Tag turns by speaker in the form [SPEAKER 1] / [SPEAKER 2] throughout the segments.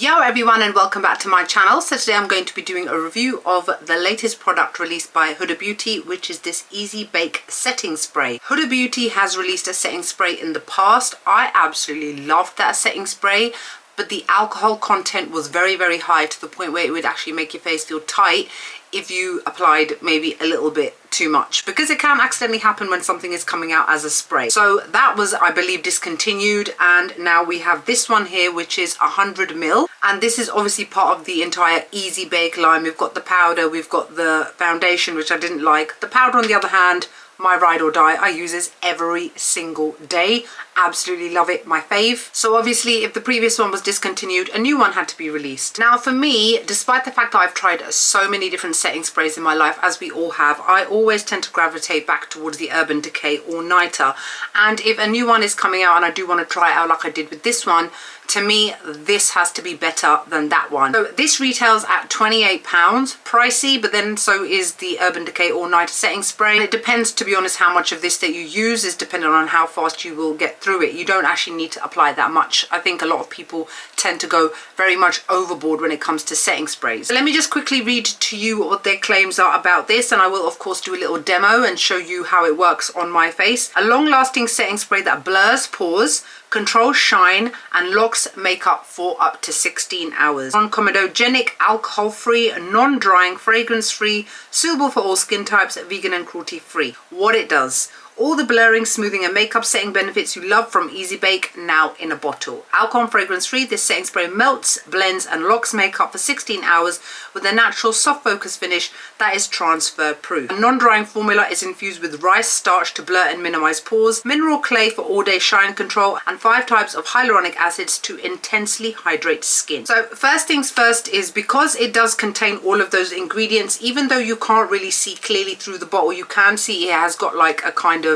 [SPEAKER 1] Yo everyone, and welcome back to my channel. So today I'm going to be doing a review of the latest product released by Huda Beauty, which is this Easy Bake setting spray. Huda Beauty has released a setting spray in the past. I absolutely loved that setting spray, but the alcohol content was very high to the point where it would actually make your face feel tight if you applied maybe a little bit too much, because it can accidentally happen when something is coming out as a spray. So that was, I believe, discontinued, and now we have this one here, which is 100 ml, and this is obviously part of the entire Easy Bake line. We've got the powder, we've got the foundation, which I didn't like. The powder, on the other hand, my ride or die. I use this every single day. Absolutely love it, my fave. So obviously if the previous one was discontinued, a new one had to be released. Now for me, despite the fact that I've tried so many different setting sprays in my life, as we all have, I always tend to gravitate back towards the Urban Decay All Nighter. And if a new one is coming out and I do want to try it out like I did with this one, to me, this has to be better than that one. So this retails at £28, pricey, but then so is the Urban Decay All Nighter setting spray. And it depends, to be honest, how much of this that you use is dependent on how fast you will get through it. You don't actually need to apply that much. I think a lot of people tend to go very much overboard when it comes to setting sprays. So let me just quickly read to you what their claims are about this, and I will of course do a little demo and show you how it works on my face. A long-lasting setting spray that blurs pores, controls shine, and locks makeup for up to 16 hours. Non-comedogenic, alcohol-free, non-drying, fragrance-free, suitable for all skin types, vegan and cruelty-free. What it does: all the blurring, smoothing and makeup setting benefits you love from Easy Bake, now in a bottle. Alcohol and fragrance free, this setting spray melts, blends and locks makeup for 16 hours with a natural soft focus finish that is transfer proof. A non-drying formula is infused with rice starch to blur and minimize pores, mineral clay for all day shine control, and 5 types of hyaluronic acids to intensely hydrate skin. So first things first is, because it does contain all of those ingredients, even though you can't really see clearly through the bottle, you can see it has got like a kind of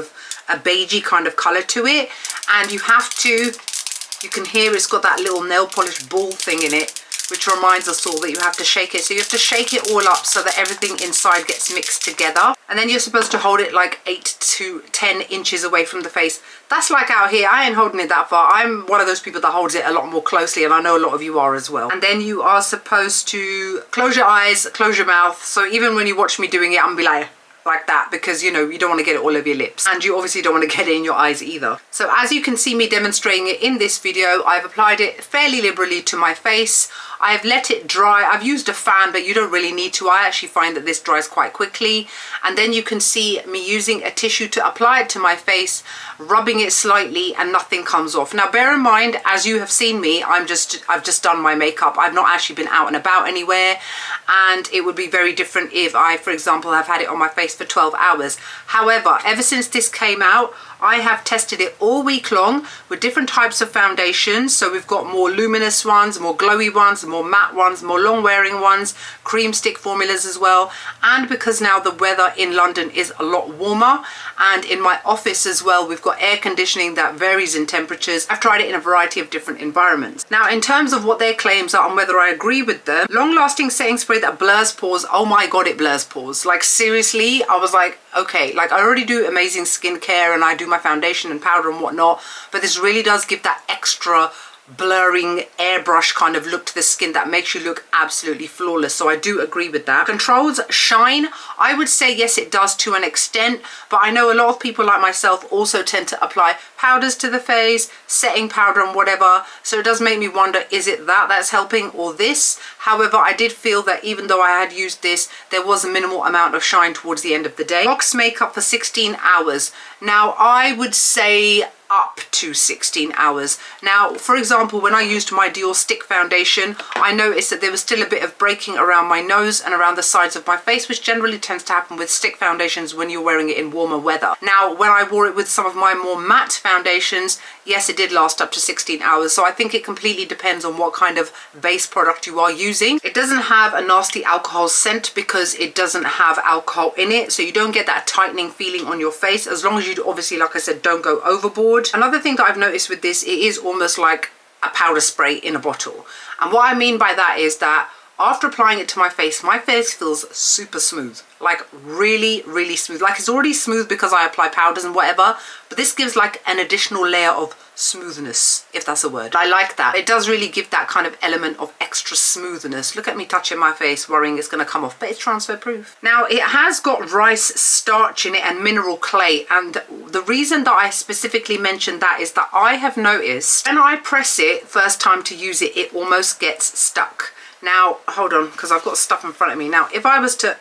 [SPEAKER 1] a beigey kind of color to it, and you can hear it's got that little nail polish ball thing in it, which reminds us all that you have to shake it. So you have to shake it all up so that everything inside gets mixed together, and then you're supposed to hold it like 8 to 10 inches away from the face. That's like out here. I ain't holding it that far. I'm one of those people that holds it a lot more closely, and I know a lot of you are as well. And then you are supposed to close your eyes, close your mouth, so even when you watch me doing it, I'm gonna be like that, because you know you don't want to get it all over your lips, and you obviously don't want to get it in your eyes either. So as you can see me demonstrating it in this video, I've applied it fairly liberally to my face. I've let it dry. I've used a fan, but you don't really need to. I actually find that this dries quite quickly. And then you can see me using a tissue to apply it to my face, rubbing it slightly, and nothing comes off. Now bear in mind, as you have seen me, I've just done my makeup. I've not actually been out and about anywhere, and it would be very different if I, for example, have had it on my face for 12 hours. However, ever since this came out, I have tested it all week long with different types of foundations. So we've got more luminous ones, more glowy ones, more matte ones, more long wearing ones, cream stick formulas as well. And because now the weather in London is a lot warmer, and in my office as well, we've got air conditioning that varies in temperatures, I've tried it in a variety of different environments. Now in terms of what their claims are and whether I agree with them, long lasting setting spray that blurs pores, oh my god, it blurs pores. Like seriously, I was like, okay, like I already do amazing skincare and I do my foundation and powder and whatnot, but this really does give that extra blurring airbrush kind of look to the skin that makes you look absolutely flawless. So I do agree with that. Controls shine, I would say yes, it does to an extent, but I know a lot of people like myself also tend to apply powders to the face, setting powder and whatever, so it does make me wonder, is it that's helping or this? However, I did feel that even though I had used this, there was a minimal amount of shine towards the end of the day. Locks makeup for 16 hours. Now I would say up to 16 hours. Now, for example, when I used my Dior stick foundation, I noticed that there was still a bit of breaking around my nose and around the sides of my face, which generally tends to happen with stick foundations when you're wearing it in warmer weather. Now, when I wore it with some of my more matte foundations, yes, it did last up to 16 hours. So I think it completely depends on what kind of base product you are using. It doesn't have a nasty alcohol scent because it doesn't have alcohol in it, so you don't get that tightening feeling on your face, as long as you obviously, like I said, don't go overboard. Another thing that I've noticed with this, it is almost like a powder spray in a bottle. And what I mean by that is that after applying it to my face feels super smooth, like really smooth. Like it's already smooth because I apply powders and whatever, but this gives like an additional layer of smoothness, if that's a word. I like that. It does really give that kind of element of extra smoothness. Look at me touching my face, worrying it's going to come off, but it's transfer proof. Now, it has got rice starch in it and mineral clay, and the reason that I specifically mentioned that is that I have noticed when I press it first time to use it, it almost gets stuck. Now, hold on, because I've got stuff in front of me. Now, if I was to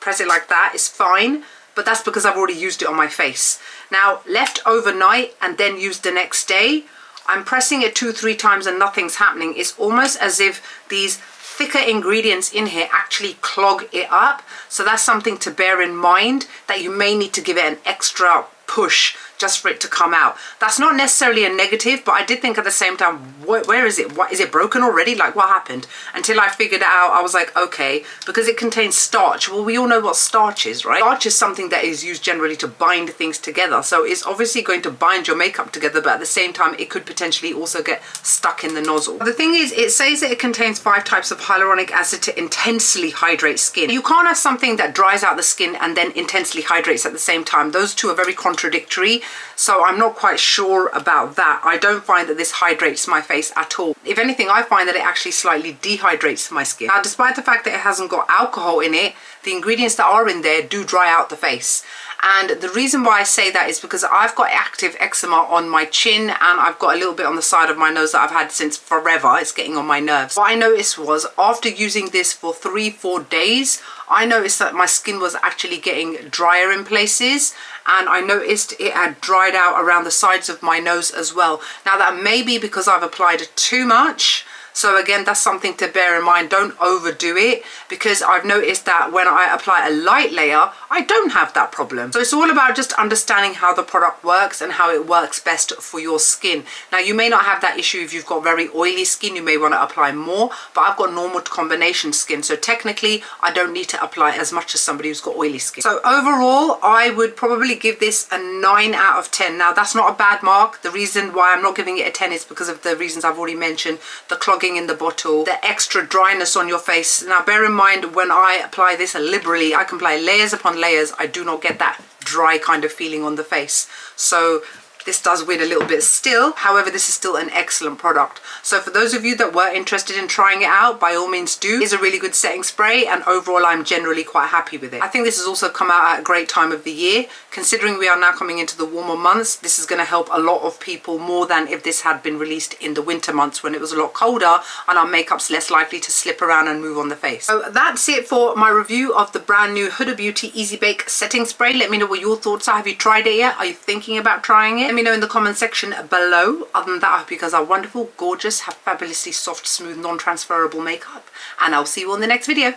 [SPEAKER 1] press it like that, it's fine, but that's because I've already used it on my face. Now, left overnight and then used the next day, I'm pressing it 2-3 times and nothing's happening. It's almost as if these thicker ingredients in here actually clog it up. So that's something to bear in mind, that you may need to give it an extra push just for it to come out. That's not necessarily a negative, but I did think at the same time, where is it? What, is it broken already? Like, what happened? Until I figured it out, I was like, okay, because it contains starch. Well, we all know what starch is, right? Starch is something that is used generally to bind things together. So it's obviously going to bind your makeup together, but at the same time, it could potentially also get stuck in the nozzle. The thing is, it says that it contains 5 types of hyaluronic acid to intensely hydrate skin. You can't have something that dries out the skin and then intensely hydrates at the same time. Those two are very contradictory. So I'm not quite sure about that. I don't find that this hydrates my face at all. If anything, I find that it actually slightly dehydrates my skin. Now, despite the fact that it hasn't got alcohol in it, the ingredients that are in there do dry out the face. And the reason why I say that is because I've got active eczema on my chin, and I've got a little bit on the side of my nose that I've had since forever. It's getting on my nerves. What I noticed was, after using this for 3-4 days, I noticed that my skin was actually getting drier in places, and I noticed it had dried out around the sides of my nose as well. Now, that may be because I've applied too much. So again, that's something to bear in mind. Don't overdo it, because I've noticed that when I apply a light layer, I don't have that problem. So it's all about just understanding how the product works and how it works best for your skin. Now, you may not have that issue if you've got very oily skin. You may want to apply more, but I've got normal combination skin. So technically, I don't need to apply as much as somebody who's got oily skin. So overall, I would probably give this a 9 out of 10. Now, that's not a bad mark. The reason why I'm not giving it a 10 is because of the reasons I've already mentioned. The clogging in the bottle, the extra dryness on your face. Now, bear in mind, when I apply this liberally, I can apply layers upon layers. I do not get that dry kind of feeling on the face. So this does win a little bit still. However, this is still an excellent product. So for those of you that were interested in trying it out, by all means do. It's a really good setting spray, and overall I'm generally quite happy with it. I think this has also come out at a great time of the year. Considering we are now coming into the warmer months, this is going to help a lot of people more than if this had been released in the winter months when it was a lot colder and our makeup's less likely to slip around and move on the face. So that's it for my review of the brand new Huda Beauty Easy Bake Setting Spray. Let me know what your thoughts are. Have you tried it yet? Are you thinking about trying it? Let me know in the comment section below. Other than that, I hope you guys are wonderful, gorgeous, have fabulously soft, smooth, non-transferable makeup, and I'll see you on the next video.